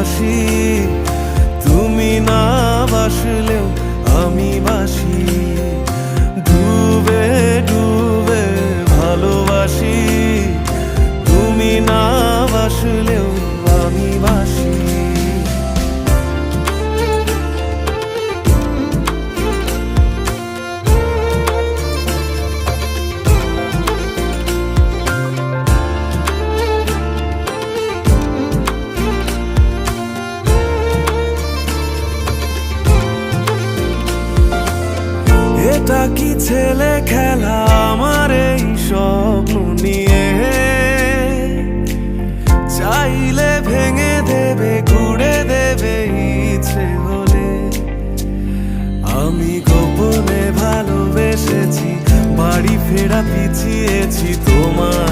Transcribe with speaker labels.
Speaker 1: বসি, তুমি না বাসলেও আমি বাসি। ডুবে ডুবে ভালোবাসি, তুমি না বাসলেও আমি বাসি। এটা কি ছেলে খেলা আমার এই স্বপ্ন নিয়ে? চাইলে ভেঙে দেবে, ঘুরে দেবে ইচ্ছে হলে। আমি গোপনে ভালোবেসেছি, বাড়ি ফেরা পিছিয়েছি তোমার